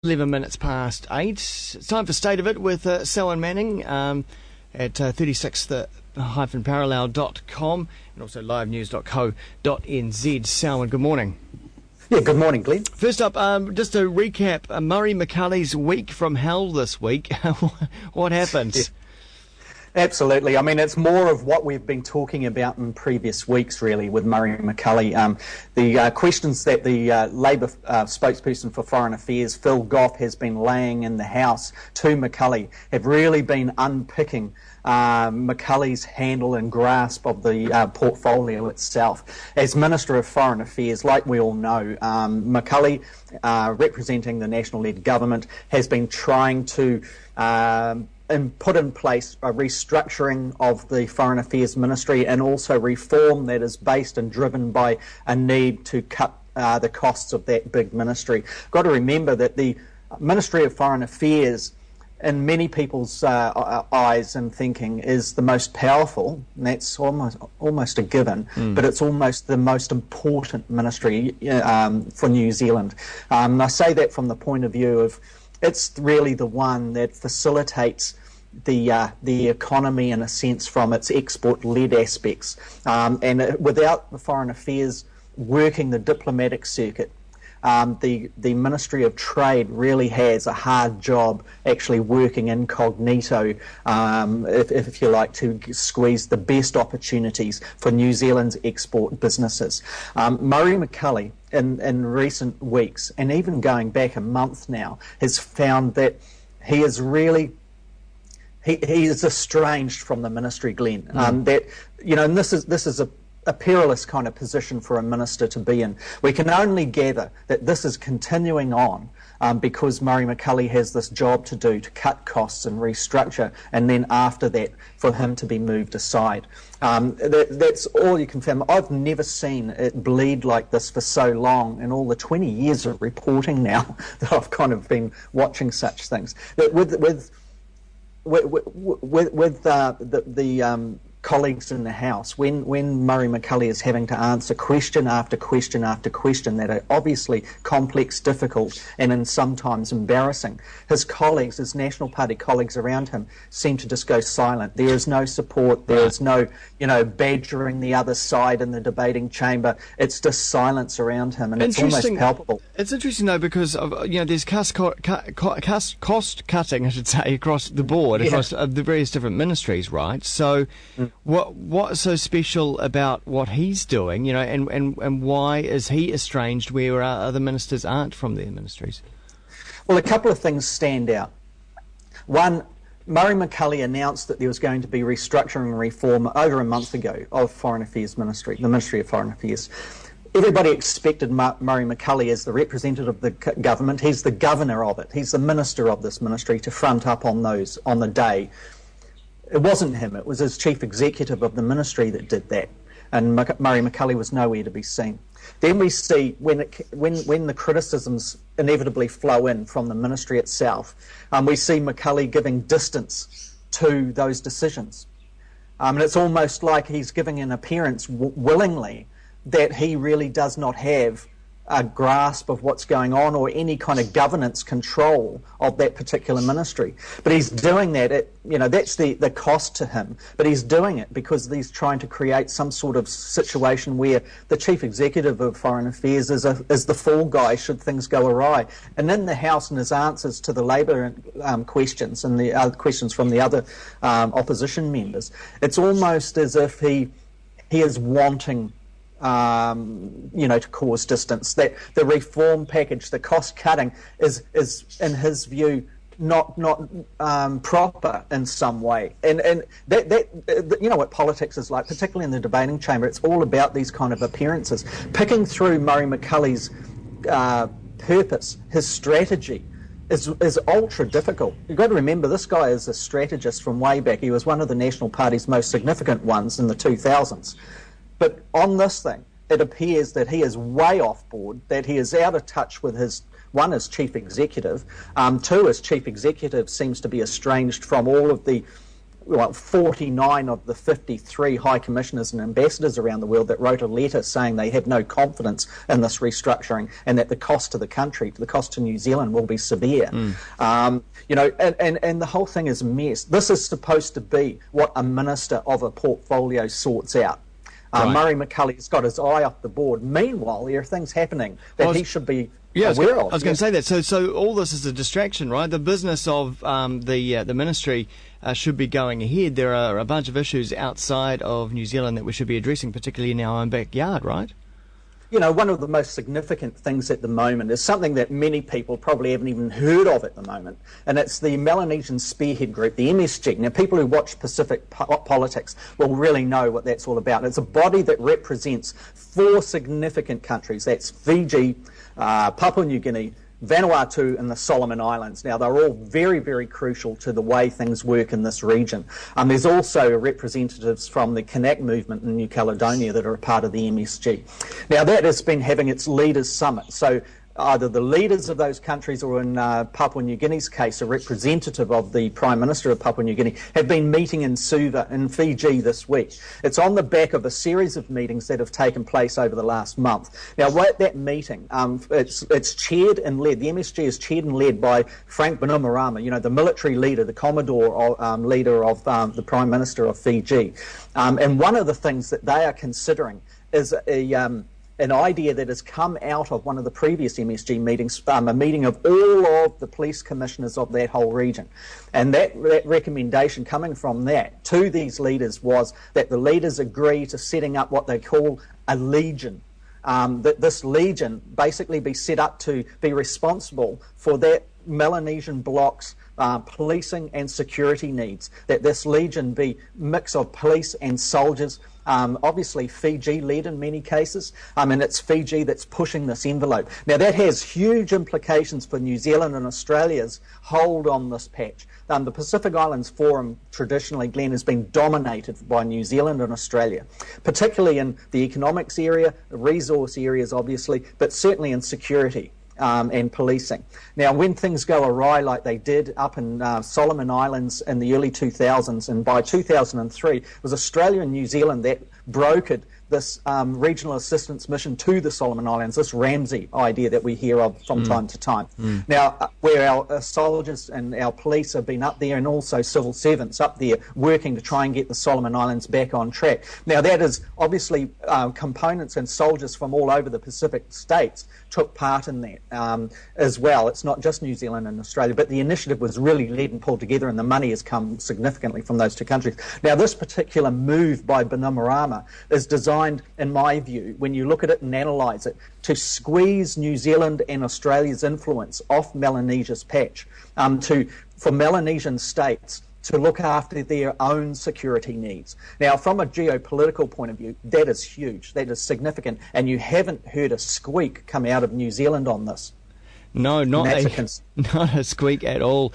11 minutes past 8. It's time for State of It with Selwyn Manning at 36th-parallel.com and also livenews.co.nz. Selwyn, good morning. Yeah, good morning, Glenn. First up, just to recap, Murray McCully's week from hell this week. What happened? Yeah. Absolutely. I mean, it's more of what we've been talking about in previous weeks, really, with Murray McCully. The questions that the Labour spokesperson for Foreign Affairs, Phil Goff, has been laying in the House to McCully have really been unpicking McCully's handle and grasp of the portfolio itself. As Minister of Foreign Affairs, like we all know, McCully, representing the national-led government, has been trying to and put in place a restructuring of the Foreign Affairs Ministry and also reform that is based and driven by a need to cut the costs of that big ministry. Got to remember that the Ministry of Foreign Affairs, in many people's eyes and thinking, is the most powerful, and that's almost a given, but it's almost the most important ministry for New Zealand. And I say that from the point of view of it's really the one that facilitates the economy, in a sense, from its export-led aspects. And without the Foreign Affairs working the diplomatic circuit, the Ministry of Trade really has a hard job actually working incognito, if you like, to squeeze the best opportunities for New Zealand's export businesses. Murray McCully, in recent weeks, and even going back a month now, has found that he is really he is estranged from the ministry, Glenn. That, you know, and this is a perilous kind of position for a minister to be in. We can only gather that this is continuing on because Murray McCully has this job to do to cut costs and restructure, and then after that for him to be moved aside. That's all you can find. I've never seen it bleed like this for so long in all the 20 years of reporting now that I've kind of been watching such things. That with the colleagues in the House, when Murray McCully is having to answer question after question after question that are obviously complex, difficult, and sometimes embarrassing, his colleagues, his National Party colleagues around him, seem to just go silent. There is no support. There is no, badgering the other side in the debating chamber. It's just silence around him, and it's almost palpable. It's interesting though, because there's cost cutting, I should say, across the board, across the various different ministries, right? So. What's so special about what he's doing, and why is he estranged where other ministers aren't from their ministries? Well, a couple of things stand out. One, Murray McCully announced that there was going to be restructuring and reform over a month ago of Foreign Affairs Ministry, the Ministry of Foreign Affairs. Everybody expected Murray McCully, as the representative of the government, he's the governor of it, he's the minister of this ministry, to front up on those on the day. It wasn't him, it was his chief executive of the ministry that did that, and Murray McCully was nowhere to be seen. Then we see, when the criticisms inevitably flow in from the ministry itself, we see McCully giving distance to those decisions. And it's almost like he's giving an appearance willingly that he really does not have a grasp of what's going on or any kind of governance control of that particular ministry. But he's doing that, that's the cost to him, but he's doing it because he's trying to create some sort of situation where the chief executive of Foreign Affairs is the fall guy should things go awry. And in the House, in his answers to the Labour questions and the other questions from the other opposition members, it's almost as if he is wanting to cause distance. That the reform package, the cost cutting, is in his view not proper in some way. And that what politics is like, particularly in the debating chamber. It's all about these kind of appearances. Picking through Murray McCully's purpose, his strategy, is ultra difficult. You've got to remember, this guy is a strategist from way back. He was one of the National Party's most significant ones in the 2000s. But on this thing, it appears that he is way off board, that he is out of touch with his chief executive. Two, his chief executive seems to be estranged from all of the 49 of the 53 high commissioners and ambassadors around the world that wrote a letter saying they have no confidence in this restructuring and that the cost to the country, the cost to New Zealand, will be severe. And the whole thing is a mess. This is supposed to be what a minister of a portfolio sorts out. Right. Murray McCully's got his eye off the board. Meanwhile, there are things happening that he should be aware of. I was going to say that. So all this is a distraction, right? The business of the ministry should be going ahead. There are a bunch of issues outside of New Zealand that we should be addressing, particularly in our own backyard, right? One of the most significant things at the moment is something that many people probably haven't even heard of at the moment, and it's the Melanesian Spearhead Group, the MSG. Now, people who watch Pacific politics will really know what that's all about. It's a body that represents 4 significant countries. That's Fiji, Papua New Guinea, Vanuatu and the Solomon Islands. Now, they're all very, very crucial to the way things work in this region. There's also representatives from the Kanak movement in New Caledonia that are a part of the MSG. Now, that has been having its leaders' summit. So either the leaders of those countries or in Papua New Guinea's case, a representative of the Prime Minister of Papua New Guinea, have been meeting in Suva in Fiji this week. It's on the back of a series of meetings that have taken place over the last month. Now, at that meeting, it's chaired and led, the MSG is chaired and led by Frank Bainimarama, the military leader, the Commodore leader of the Prime Minister of Fiji. And one of the things that they are considering is an idea that has come out of one of the previous MSG meetings, a meeting of all of the police commissioners of that whole region. And that recommendation coming from that to these leaders was that the leaders agree to setting up what they call a legion. That this legion basically be set up to be responsible for that Melanesian bloc's policing and security needs, that this legion be a mix of police and soldiers, obviously Fiji-led in many cases, and it's Fiji that's pushing this envelope. Now, that has huge implications for New Zealand and Australia's hold on this patch. The Pacific Islands Forum, traditionally, Glenn, has been dominated by New Zealand and Australia, particularly in the economics area, the resource areas, obviously, but certainly in security. And policing. Now, when things go awry like they did up in Solomon Islands in the early 2000s, and by 2003, it was Australia and New Zealand that brokered this regional assistance mission to the Solomon Islands, this Ramsey idea that we hear of from time to time. Now, where our soldiers and our police have been up there, and also civil servants up there working to try and get the Solomon Islands back on track. Now, that is obviously components and soldiers from all over the Pacific states took part in that as well. It's not just New Zealand and Australia, but the initiative was really led and pulled together, and the money has come significantly from those 2 countries. Now, this particular move by Bainimarama is designed, in my view, when you look at it and analyse it, to squeeze New Zealand and Australia's influence off Melanesia's patch, for Melanesian states to look after their own security needs. Now, from a geopolitical point of view, that is huge, that is significant, and you haven't heard a squeak come out of New Zealand on this. No, not a squeak at all.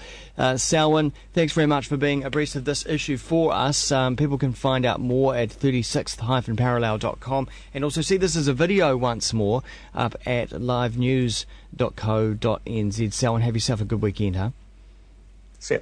Selwyn, thanks very much for being abreast of this issue for us. People can find out more at 36th-parallel.com, and also see this as a video once more up at livenews.co.nz. Selwyn, have yourself a good weekend, huh? See ya.